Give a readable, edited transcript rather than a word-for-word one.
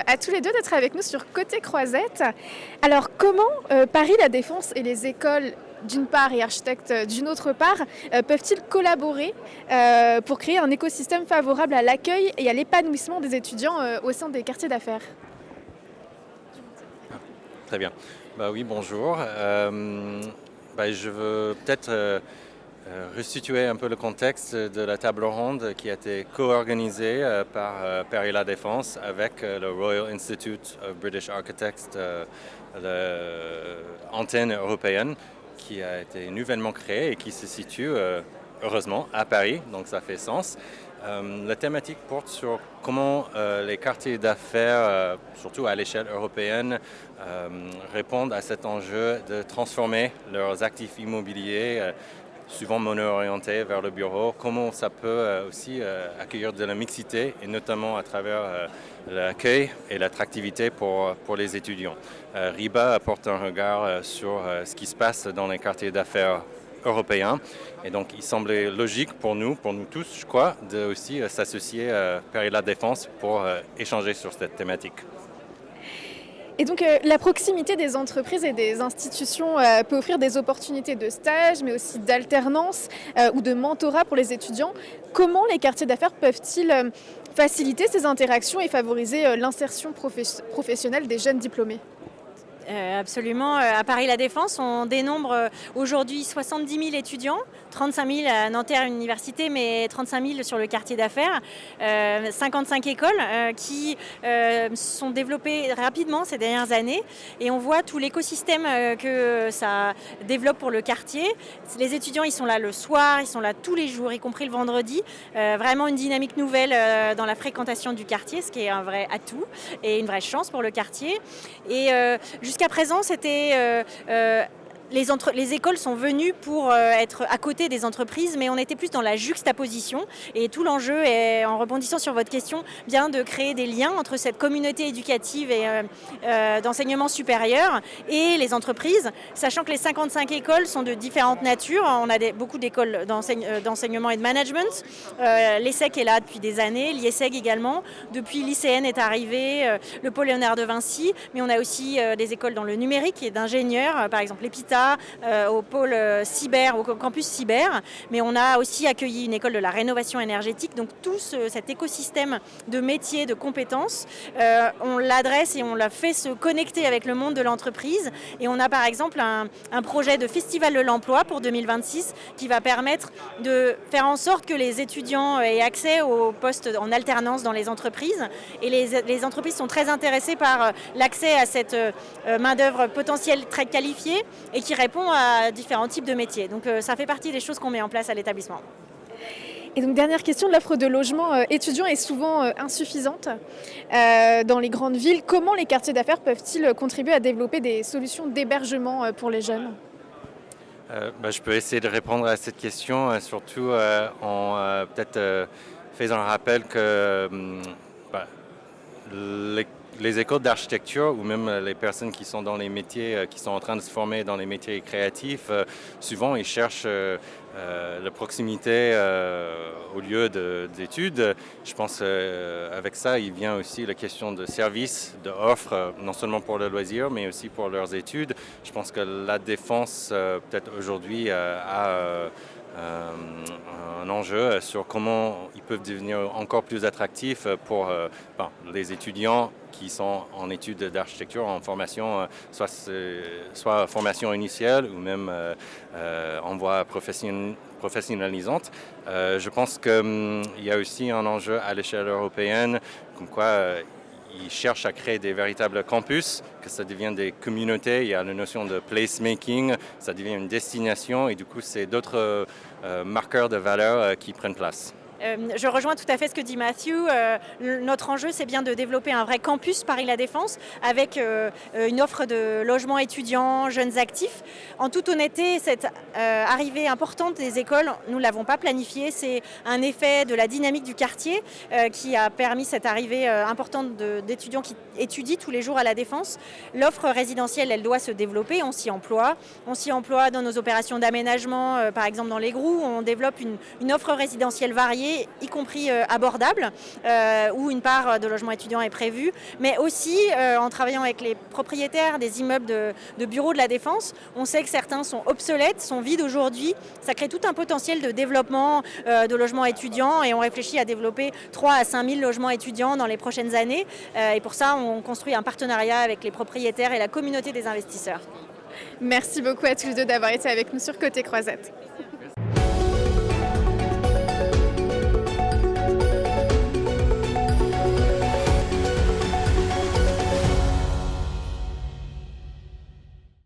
à tous les deux d'être avec nous sur Côté Croisette. Alors comment Paris La Défense et les écoles d'une part et architectes d'une autre part peuvent-ils collaborer pour créer un écosystème favorable à l'accueil et à l'épanouissement des étudiants au sein des quartiers d'affaires? Très bien. Bah oui, bonjour. Je veux peut-être restituer un peu le contexte de la table ronde qui a été co-organisée par Paris La Défense avec le Royal Institute of British Architects, l'antenne européenne qui a été nouvellement créée et qui se situe heureusement à Paris, donc ça fait sens. La thématique porte sur comment les quartiers d'affaires, surtout à l'échelle européenne, répondent à cet enjeu de transformer leurs actifs immobiliers, souvent mono-orientés vers le bureau, comment ça peut aussi accueillir de la mixité, et notamment à travers l'accueil et l'attractivité pour les étudiants. RIBA apporte un regard sur ce qui se passe dans les quartiers d'affaires européen. Et donc, il semblait logique pour nous tous, je crois, de aussi s'associer à Paris La Défense pour échanger sur cette thématique. Et donc la proximité des entreprises et des institutions peut offrir des opportunités de stage, mais aussi d'alternance ou de mentorat pour les étudiants. Comment les quartiers d'affaires peuvent-ils faciliter ces interactions et favoriser l'insertion professionnelle des jeunes diplômés ? Absolument. À Paris La Défense, on dénombre aujourd'hui 70 000 étudiants, 35 000 à Nanterre Université, mais 35 000 sur le quartier d'affaires. 55 écoles qui sont développées rapidement ces dernières années. Et on voit tout l'écosystème que ça développe pour le quartier. Les étudiants, ils sont là le soir, ils sont là tous les jours, y compris le vendredi. Vraiment une dynamique nouvelle dans la fréquentation du quartier, ce qui est un vrai atout et une vraie chance pour le quartier. Et jusqu'à présent, c'était les écoles sont venues pour être à côté des entreprises, mais on était plus dans la juxtaposition. Et tout l'enjeu est, en rebondissant sur votre question, bien de créer des liens entre cette communauté éducative et d'enseignement supérieur et les entreprises, sachant que les 55 écoles sont de différentes natures. On a beaucoup d'écoles d'enseignement et de management. L'ESSEC est là depuis des années, l'IESEG également. Depuis, l'ICN est arrivé, le pôle Léonard de Vinci, mais on a aussi des écoles dans le numérique et d'ingénieurs, par exemple l'EPITA, au pôle cyber, au campus cyber, mais on a aussi accueilli une école de la rénovation énergétique. Donc tout cet écosystème de métiers, de compétences, on l'adresse et on l'a fait se connecter avec le monde de l'entreprise. Et on a par exemple un projet de festival de l'emploi pour 2026 qui va permettre de faire en sorte que les étudiants aient accès aux postes en alternance dans les entreprises. Et les entreprises sont très intéressées par l'accès à cette main-d'œuvre potentielle très qualifiée et qui répond à différents types de métiers. Donc ça fait partie des choses qu'on met en place à l'établissement. Et donc dernière question, l'offre de logement étudiants est souvent insuffisante dans les grandes villes. Comment les quartiers d'affaires peuvent-ils contribuer à développer des solutions d'hébergement pour les jeunes ? Je peux essayer de répondre à cette question, surtout en peut-être faisant un rappel que les écoles d'architecture ou même les personnes qui sont dans les métiers, qui sont en train de se former dans les métiers créatifs, souvent ils cherchent la proximité au lieu d'études. Je pense avec ça, il vient aussi la question de services, d'offres, non seulement pour le loisir, mais aussi pour leurs études. Je pense que la défense, peut-être aujourd'hui, a un enjeu sur comment ils peuvent devenir encore plus attractifs pour les étudiants qui sont en études d'architecture, en formation, soit formation initiale ou même en voie professionnalisante. Je pense qu'il y a aussi un enjeu à l'échelle européenne, comme quoi ils cherchent à créer des véritables campus, que ça devienne des communautés. Il y a la notion de placemaking, ça devient une destination et du coup, c'est d'autres marqueurs de valeur qui prennent place. Je rejoins tout à fait ce que dit Matthew. Notre enjeu, c'est bien de développer un vrai campus Paris La Défense avec une offre de logements étudiants, jeunes actifs. En toute honnêteté, cette arrivée importante des écoles, nous ne l'avons pas planifiée. C'est un effet de la dynamique du quartier qui a permis cette arrivée importante d'étudiants qui étudient tous les jours à La Défense. L'offre résidentielle, elle doit se développer. On s'y emploie. On s'y emploie dans nos opérations d'aménagement, par exemple dans les GROU. On développe une offre résidentielle variée quartiers, y compris abordables, où une part de logement étudiant est prévue, mais aussi en travaillant avec les propriétaires des immeubles de bureaux de la Défense. On sait que certains sont obsolètes, sont vides aujourd'hui. Ça crée tout un potentiel de développement de logements étudiants et on réfléchit à développer 3 à 5 000 logements étudiants dans les prochaines années. Et pour ça, on construit un partenariat avec les propriétaires et la communauté des investisseurs. Merci beaucoup à tous les deux d'avoir été avec nous sur Côté Croisette.